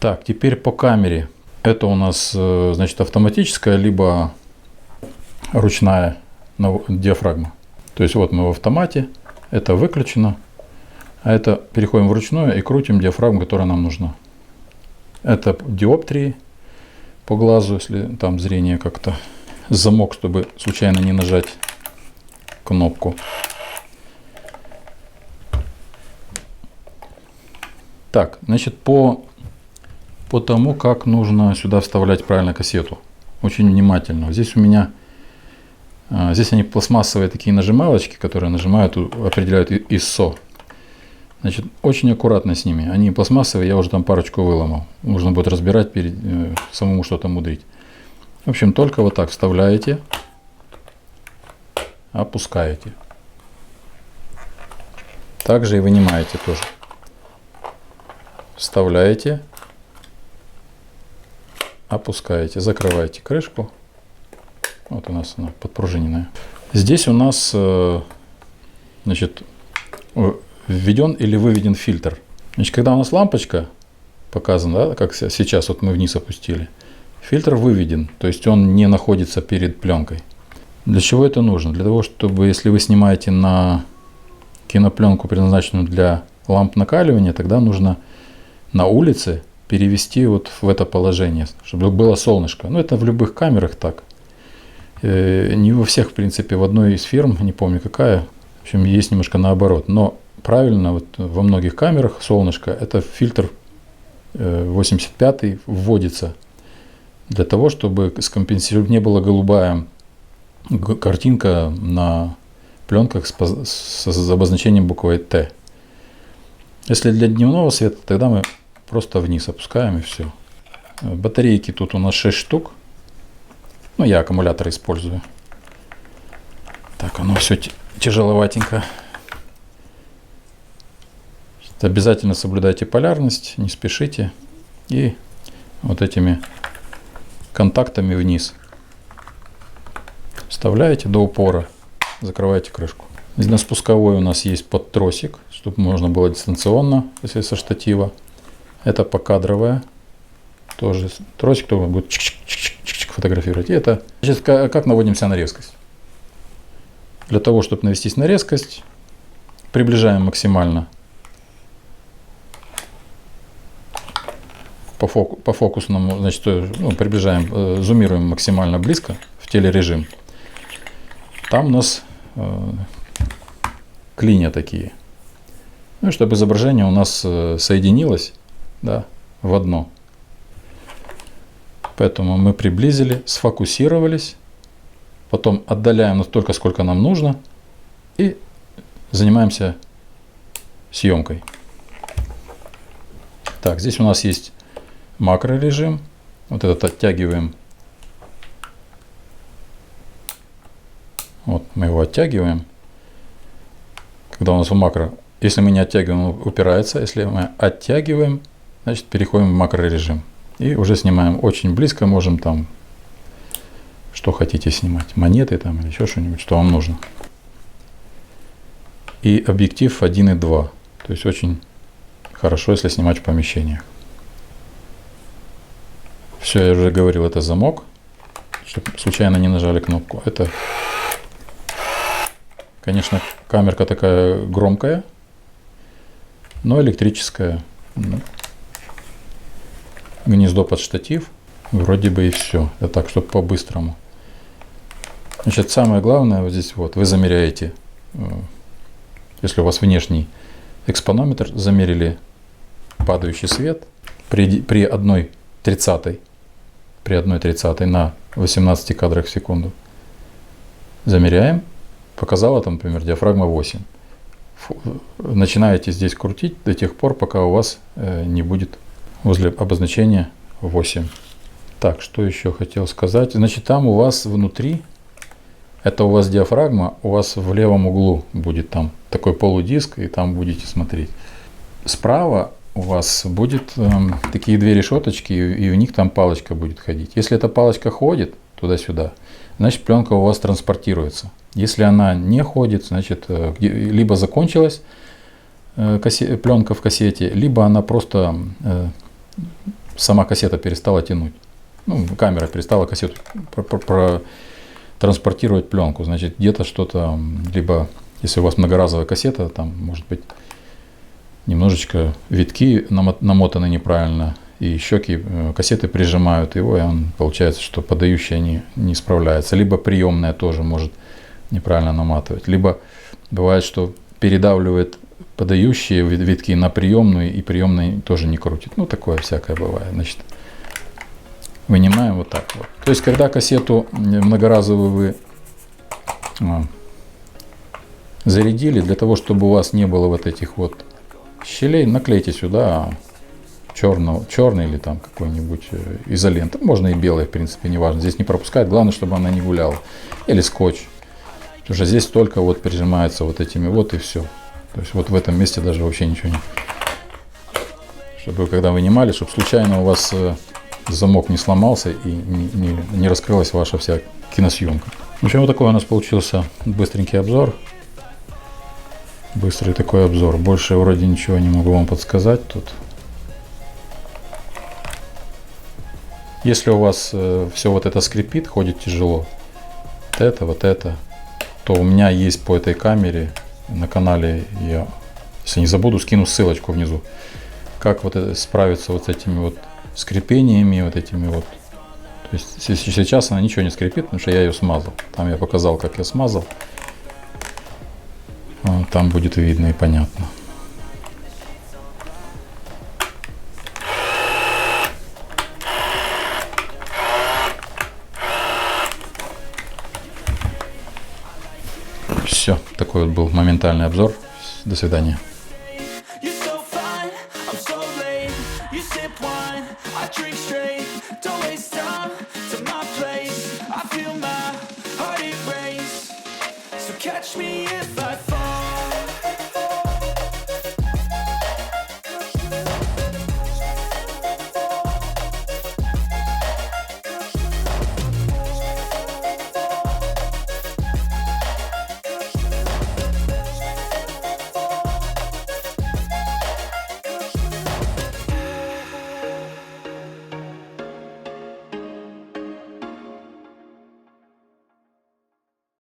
Так, теперь по камере. Это у нас, значит, автоматическая, либо ручная диафрагма. То есть вот мы в автомате, это выключено, а это переходим в ручную и крутим диафрагму, которая нам нужна. Это диоптрии по глазу, если там зрение как-то, замок, чтобы случайно не нажать кнопку. Так, значит, по тому, как нужно сюда вставлять правильно кассету. Очень внимательно. Здесь у меня, здесь они пластмассовые такие нажималочки, которые нажимают, определяют ISO. Значит, очень аккуратно с ними. Они пластмассовые, я уже там парочку выломал. Нужно будет разбирать, самому что-то мудрить. В общем, только вот так вставляете, опускаете. Также и вынимаете тоже. Вставляете, опускаете, закрываете крышку. Вот у нас она подпружиненная. Здесь у нас, значит, введен или выведен фильтр. Значит, когда у нас лампочка показана, да, как сейчас вот мы вниз опустили, фильтр выведен, то есть он не находится перед пленкой. Для чего это нужно? Для того, чтобы, если вы снимаете на кинопленку, предназначенную для ламп накаливания, тогда нужно на улице перевести вот в это положение, чтобы было солнышко. Ну, это в любых камерах так. Не во всех, в принципе, в одной из фирм, не помню какая, в общем, есть немножко наоборот. Но правильно, вот во многих камерах солнышко, это фильтр 85 вводится для того, чтобы скомпенсировать, не была голубая картинка на пленках с обозначением буквой Т. Если для дневного света, тогда мы просто вниз опускаем и все. Батарейки тут у нас 6 штук. Ну, я аккумулятор использую. Так, оно все тяжеловатенько. Обязательно соблюдайте полярность, не спешите. И вот этими контактами вниз вставляете до упора, закрываете крышку. На спусковой у нас есть подтросик, чтобы можно было дистанционно, если со штатива. Это покадровая. Тоже тросик, кто будет фотографировать. И это, значит, как наводимся на резкость. Для того, чтобы навестись на резкость, приближаем максимально по фокусному, значит, ну, приближаем, зумируем максимально близко в телережим. Там у нас клинья такие. Ну, чтобы изображение у нас соединилось, да, в одно. Поэтому мы приблизили, сфокусировались, потом отдаляем настолько, сколько нам нужно, и занимаемся съемкой. Так, здесь у нас есть макрорежим. Вот этот оттягиваем. Вот мы его оттягиваем. Когда у нас в макро, если мы не оттягиваем, он упирается. Если мы оттягиваем, значит переходим в макрорежим. И уже снимаем очень близко, можем там, что хотите снимать, монеты там или еще что-нибудь, что вам нужно. И объектив 1.2, то есть очень хорошо, если снимать в помещениях. Все, я уже говорил, это замок, чтобы случайно не нажали кнопку. Это, конечно, камерка такая громкая, но электрическая. Гнездо под штатив, вроде бы и все. Это так, чтобы по-быстрому. Значит, самое главное, вот здесь вот, вы замеряете, если у вас внешний экспонометр, замерили падающий свет при 1/30 на 18 кадрах в секунду. Замеряем. Показала там, например, диафрагма 8. Начинаете здесь крутить до тех пор, пока у вас не будет возле обозначения 8. Так, что еще хотел сказать. Значит, там у вас внутри, это у вас диафрагма, у вас в левом углу будет там такой полудиск, и там будете смотреть. Справа у вас будет такие две решеточки, и в них там палочка будет ходить. Если эта палочка ходит туда-сюда, значит пленка у вас транспортируется. Если она не ходит, значит либо закончилась пленка в кассете, либо она просто сама кассета перестала тянуть. Ну, камера перестала кассету транспортировать пленку. Значит, где-то что-то, либо если у вас многоразовая кассета, там может быть немножечко витки намотаны неправильно, и щеки кассеты прижимают его, и он, получается, что подающие не справляются. Либо приемная тоже может неправильно наматывать. Либо бывает, что передавливает подающие витки на приемную, и приемная тоже не крутит. Ну, такое всякое бывает. Значит, вынимаем вот так вот. То есть, когда кассету многоразовую вы зарядили, для того, чтобы у вас не было вот этих вот щелей, наклейте сюда черный или там какой-нибудь изолент. Можно и белый, в принципе, неважно. Здесь не пропускать, главное, чтобы она не гуляла. Или скотч. Потому что здесь только вот прижимается вот этими вот и все. То есть вот в этом месте даже вообще ничего не... Чтобы когда вынимали, чтобы случайно у вас замок не сломался и не раскрылась ваша вся киносъемка. В общем, вот такой у нас получился быстренький обзор. Быстрый такой обзор. Больше вроде ничего не могу вам подсказать тут. Если у вас все вот это скрипит, ходит тяжело, вот это, то у меня есть по этой камере на канале, я, если не забуду, скину ссылочку внизу, как вот это справиться вот с этими вот скрипениями, вот этими вот. То есть сейчас она ничего не скрипит, потому что я ее смазал. Там я показал, как я смазал. Там будет видно и понятно. Все, такой вот был моментальный обзор. До свидания. Catch me if I